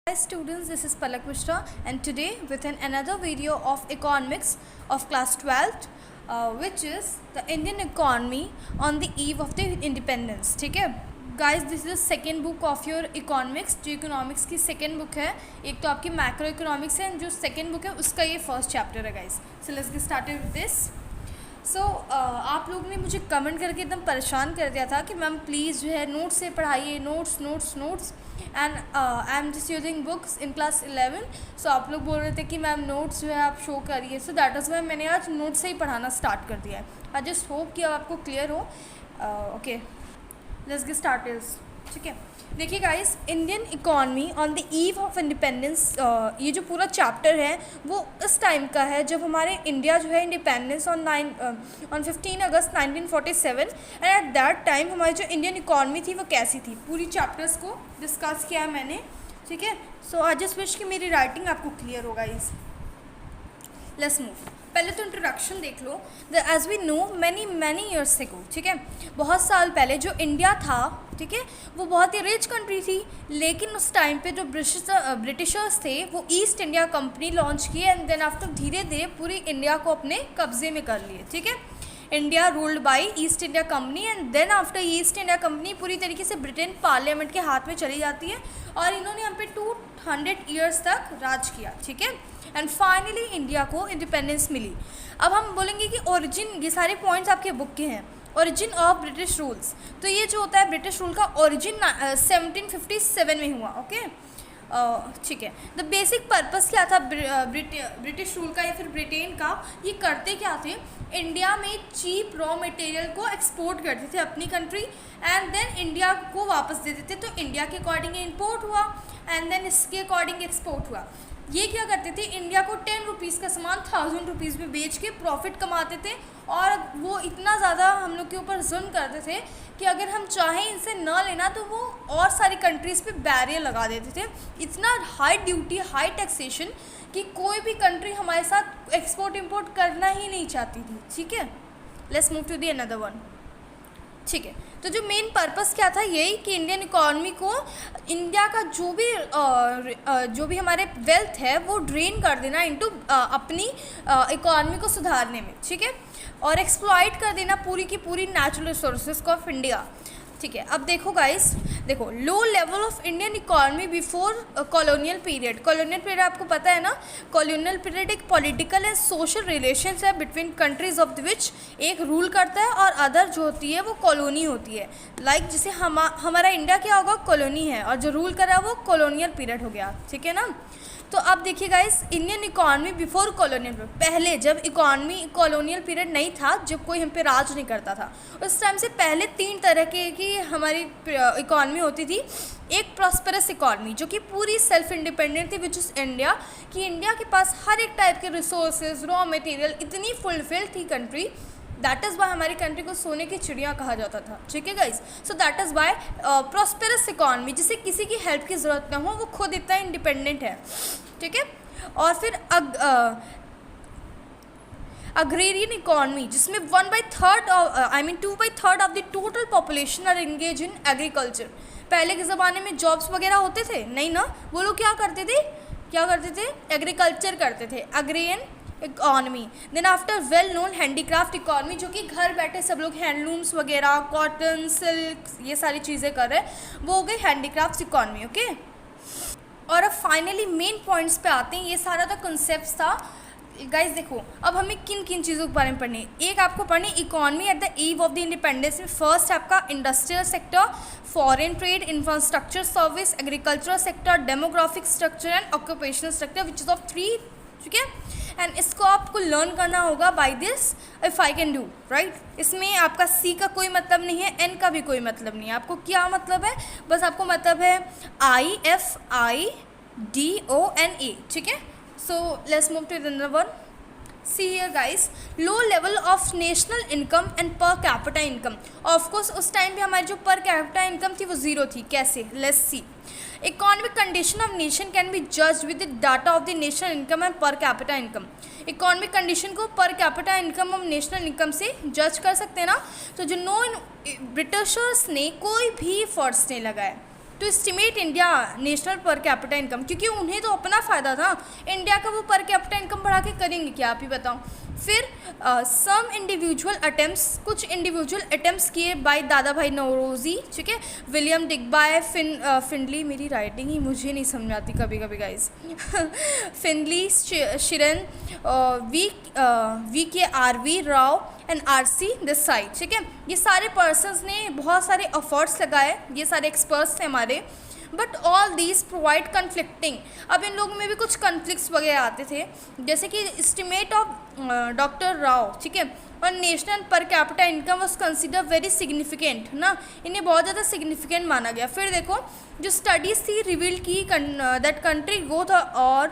Hi students, this is Palak Mishra and today with another video of economics of class 12th which is the Indian economy on the eve of the independence. ठीक है guys, this is the second book of your economics. जो economics की second book है, एक तो आपकी macro economics है, जो second book है उसका ये first chapter है guys. So let's get started with this. आप लोगों ने मुझे कमेंट करके एकदम परेशान कर दिया था कि मैम प्लीज़ जो है नोट्स से पढ़ाइए, notes and I am just using books in class 11. सो आप लोग बोल रहे थे कि मैम नोट्स जो है आप शो करिए. सो दैट इज़ वाई मैंने आज नोट्स से ही पढ़ाना स्टार्ट कर दिया है. आई जस्ट होप कि अब आपको क्लियर हो. Okay, let's get started. ठीक है, देखिए guys, Indian economy on the eve of independence, ये जो पूरा चैप्टर है वो उस टाइम का है जब हमारे इंडिया जो है independence on 15 August 1947. And at that time हमारी जो इंडियन इकॉनमी थी वो कैसी थी, पूरी चैप्टर्स को डिस्कस किया है मैंने. ठीक है, सो आई जस्ट विश कि मेरी राइटिंग आपको क्लियर होगा. इस लेट्स मूव. पहले तो इंट्रोडक्शन देख लो. As we know many years ago, ठीक है, बहुत साल पहले जो इंडिया था, ठीक है, वो बहुत ही रिच कंट्री थी. लेकिन उस टाइम पे जो ब्रिटिशर्स थे वो ईस्ट इंडिया कंपनी लॉन्च किए एंड देन आफ्टर धीरे धीरे पूरी इंडिया को अपने कब्जे में कर लिए. ठीक है, India ruled by East India Company and then after East India Company पूरी तरीके से ब्रिटेन पार्लियामेंट के हाथ में चली जाती है और इन्होंने यहाँ पे 200 ईयर्स तक राज किया. ठीक है, एंड फाइनली इंडिया को इंडिपेंडेंस मिली. अब हम बोलेंगे कि ओरिजिन, ये सारे पॉइंट्स आपके बुक के हैं. ओरिजिन ऑफ ब्रिटिश रूल्स, तो ये जो होता है ब्रिटिश रूल का ओरिजिन 1757 में हुआ. ओके, ठीक है. द बेसिक पर्पस क्या था ब्रिटिश रूल का या फिर ब्रिटेन का, ये करते क्या थे, इंडिया में चीप रॉ मटेरियल को एक्सपोर्ट करते थे अपनी कंट्री एंड देन इंडिया को वापस दे देते. तो इंडिया के अकॉर्डिंग इम्पोर्ट हुआ एंड देन इसके अकॉर्डिंग एक्सपोर्ट हुआ. ये क्या करते थे, इंडिया को 10 रुपीज़ का सामान 1000 रुपीज़ में बेच के प्रॉफिट कमाते थे. और वो इतना ज़्यादा हम लोग के ऊपर जुल्म करते थे कि अगर हम चाहें इनसे न लेना तो वो और सारी कंट्रीज़ पे बैरियर लगा देते थे. इतना हाई ड्यूटी, हाई टैक्सेशन कि कोई भी कंट्री हमारे साथ एक्सपोर्ट इम्पोर्ट करना ही नहीं चाहती थी. ठीक है, let's move to the another one. ठीक है, तो जो मेन पर्पस क्या था, यही कि इंडियन इकॉनमी को, इंडिया का जो भी हमारे वेल्थ है वो ड्रेन कर देना इनटू अपनी इकॉनमी को सुधारने में. ठीक है, और एक्सप्लॉइट कर देना पूरी की पूरी नेचुरल रिसोर्सेज को ऑफ इंडिया. ठीक है, अब देखो गाइस, देखो लो level of Indian economy before colonial period. Colonial period आपको पता है ना, कॉलोनियल पीरियड एक पॉलिटिकल एंड सोशल रिलेशंस है between countries of the which एक रूल करता है और अदर जो होती है वो कॉलोनी होती है. लाइक जैसे हमारा इंडिया क्या होगा, कॉलोनी है, और जो रूल कर रहा है वो कॉलोनियल पीरियड हो गया. ठीक है ना. तो अब देखिए guys, Indian economy before colonial, पहले जब इकॉनमी कॉलोनियल पीरियड नहीं था, जब कोई हम पे राज नहीं करता था, उस टाइम से पहले 3 तरह की हमारी इकॉनमी होती थी. एक प्रॉस्पेरस इकॉनमी जो कि पूरी सेल्फ इंडिपेंडेंट थी, विच इज़ इंडिया, कि इंडिया के पास हर एक टाइप के रिसोर्सेज, रॉ मटेरियल, इतनी फुलफिल्ड थी कंट्री. दैट इज़ वाई हमारी कंट्री को सोने की चिड़िया कहा जाता था. ठीक है guys, so that is why prosperous economy, जिसे किसी की हेल्प की ज़रूरत ना हो, वो खुद इतना इंडिपेंडेंट है. ठीक है, और फिर अग्रेरियन इकॉनमी, जिसमें 2/3 of the total population are engage in agriculture. पहले के ज़माने में जॉब्स वगैरह होते थे नहीं ना, वो लोग क्या करते थे, एग्रीकल्चर करते थे. Agrarian economy. Then after well known handicraft economy, जो कि घर बैठे सब लोग हैंडलूम्स वगैरह, कॉटन, सिल्क, ये सारी चीज़ें कर रहे हैं, वो हो गई हैंडीक्राफ्ट इकॉनमी. ओके, और अब फाइनली मेन पॉइंट्स पे आते हैं. ये सारा तो कंसेप्ट था गाइस. देखो अब हमें किन किन चीज़ों के बारे में पढ़नी है. एक आपको पढ़नी economy at the eve of the independence में. फर्स्ट आपका industrial sector, foreign trade, infrastructure service, agricultural sector, demographic structure and occupational structure, which is of 3. ठीक है, एंड इसको आपको लर्न करना होगा by this if I can do right. इसमें आपका सी का कोई मतलब नहीं है, एन का भी कोई मतलब नहीं है. आपको क्या मतलब है, बस आपको मतलब है IFIDONA. ठीक है, so let's move to another one. See here guys, low level of national income and per capita income. Of course उस टाइम पे हमारी जो पर कैपिटा इनकम थी वो 0 थी. कैसे, let's see. Economic condition of nation can be judged with the data of the national income and per capita income. Economic condition को पर कैपिटा इनकम और नेशनल इनकम से जज कर सकते हैं ना. तो जो ब्रिटिशर्स ने कोई भी एफर्ट्स नहीं लगाए, to estimate India national per capita income, क्योंकि उन्हें तो अपना फ़ायदा था, इंडिया का वो पर कैपिटा इनकम बढ़ा के करेंगे क्या, आप ही बताओ। फिर सम इंडिविजुअल अटेम्प्ट्स, कुछ इंडिविजुअल अटेम्प्ट्स किए बाय दादा भाई नौरोजी, ठीक है, विलियम डिग्बाय, फिंडली, मेरी राइटिंग ही मुझे नहीं समझ आती कभी कभी guys Findlay, Shirras, V K R V Rao and R C Desai, ठीक है, ये सारे पर्सन्स ने बहुत सारे एफर्ट्स लगाए, ये सारे एक्सपर्ट्स थे हमारे, but all these provide conflicting. अब इन लोगों में भी कुछ कन्फ्लिक्ट्स वगैरह आते थे, जैसे कि एस्टिमेट ऑफ डॉक्टर राव, ठीक है, और national per capita income was consider very significant ना, इन्हें बहुत ज़्यादा सिग्निफिकेंट माना गया। फिर देखो जो स्टडीज़ थी रिवील की दैट कंट्री ग्रोथ और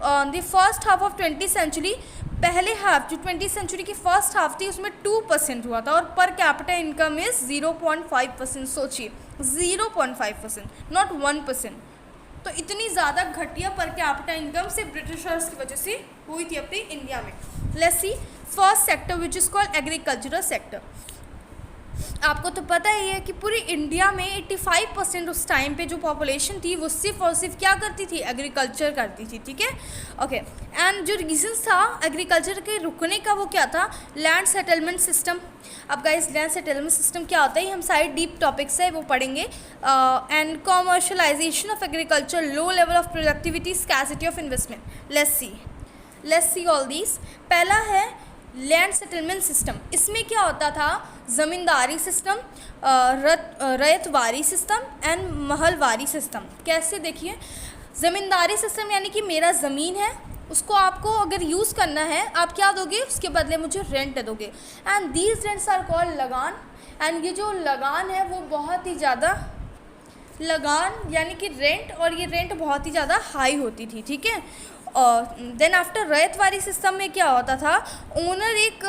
the first half of 20th century, पहले हाफ जो 20th सेंचुरी की फर्स्ट हाफ थी उसमें 2% हुआ था, और पर कैपिटा इनकम इज़ 0.5%, सोचिए 0.5%, नॉट 1%। तो इतनी ज़्यादा घटिया पर कैपिटा इनकम सिर्फ ब्रिटिशर्स की वजह से हुई थी अपने इंडिया में। Let's see first sector which is called agricultural sector. आपको तो पता ही है कि पूरी इंडिया में 85% उस टाइम पे जो पॉपुलेशन थी वो सिर्फ और सिर्फ क्या करती थी, एग्रीकल्चर करती थी, ठीक है, ओके। एंड जो रीज़न था एग्रीकल्चर के रुकने का वो क्या था, लैंड सेटलमेंट सिस्टम। अब गाइस लैंड सेटलमेंट सिस्टम क्या होता है, हम सारे डीप टॉपिक्स है वो पढ़ेंगे। And commercialization of agriculture, low level of productivity, scarcity of investment. Let's see all these. पहला है लैंड सेटलमेंट सिस्टम। इसमें क्या होता था, zamindari system, ryotwari system and mahalwari system. कैसे, देखिए ज़मींदारी सिस्टम यानी कि मेरा ज़मीन है, उसको आपको अगर यूज़ करना है आप क्या दोगे, उसके बदले मुझे रेंट दोगे, and these rents are called लगान। एंड ये जो लगान है वो बहुत ही ज़्यादा, लगान यानी कि रेंट, और ये रेंट बहुत ही ज़्यादा हाई होती थी, ठीक है। और देन आफ्टर रयतवारी सिस्टम में क्या होता था, ओनर एक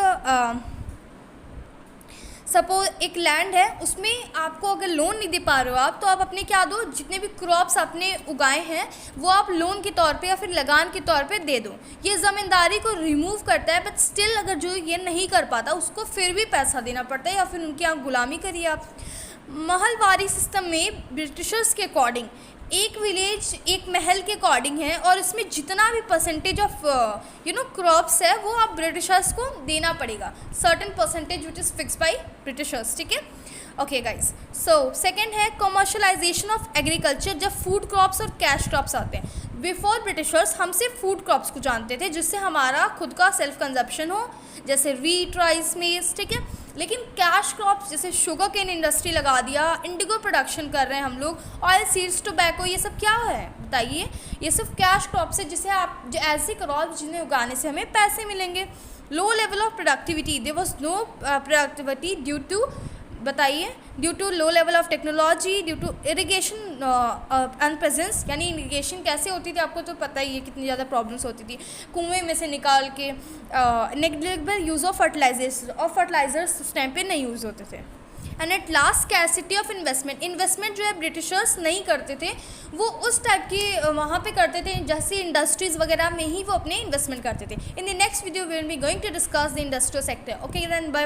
सपोज एक लैंड है, उसमें आपको अगर लोन नहीं दे पा रहे हो आप, तो आप अपने क्या दो, जितने भी क्रॉप्स आपने उगाए हैं वो आप लोन के तौर पे या फिर लगान के तौर पे दे दो। ये ज़मींदारी को रिमूव करता है, बट स्टिल अगर जो ये नहीं कर पाता उसको फिर भी पैसा देना पड़ता है या फिर उनकी आप गुलामी करिए आप। महलवारी सिस्टम में ब्रिटिशर्स के अकॉर्डिंग एक विलेज एक महल के अकॉर्डिंग है, और इसमें जितना भी परसेंटेज ऑफ क्रॉप्स है वो आप ब्रिटिशर्स को देना पड़ेगा, certain percentage which is fix by Britishers, ठीक है, ओके गाइस। सो सेकंड है कमर्शलाइजेशन ऑफ एग्रीकल्चर, जब फूड क्रॉप्स और कैश क्रॉप्स आते हैं। बिफोर ब्रिटिशर्स हम सिर्फ फूड क्रॉप्स को जानते थे जिससे हमारा खुद का सेल्फ कंजप्शन हो, जैसे वीट, राइस, मेज, ठीक है, लेकिन कैश क्रॉप्स जैसे शुगर केन इंडस्ट्री लगा दिया, इंडिगो प्रोडक्शन कर रहे हैं हम लोग, ऑयल सीड्स, टोबैको, ये सब क्या है बताइए, ये सिर्फ कैश क्रॉप्स है जिसे आप जो ऐसे क्रॉप जिन्हें उगाने से हमें पैसे मिलेंगे। Low level of productivity, there was no productivity due to, बताइए, due to low level of technology, due to irrigation unpresence, यानी इरिगेशन कैसे होती थी आपको तो पता ही है, कितनी ज़्यादा प्रॉब्लम्स होती थी, कुएं में से निकाल के। नेग्लिजिबल यूज़ ऑफ फर्टिलाइजर्स उस टाइम पे नहीं यूज़ होते थे। And at last scarcity of investment जो है ब्रिटिशर्स नहीं करते थे, वो उस टाइप की वहाँ पे करते थे जैसे इंडस्ट्रीज़ वगैरह में ही वो अपने इन्वेस्टमेंट करते थे। In the next video we will be going to discuss the industrial sector. Okay then bye.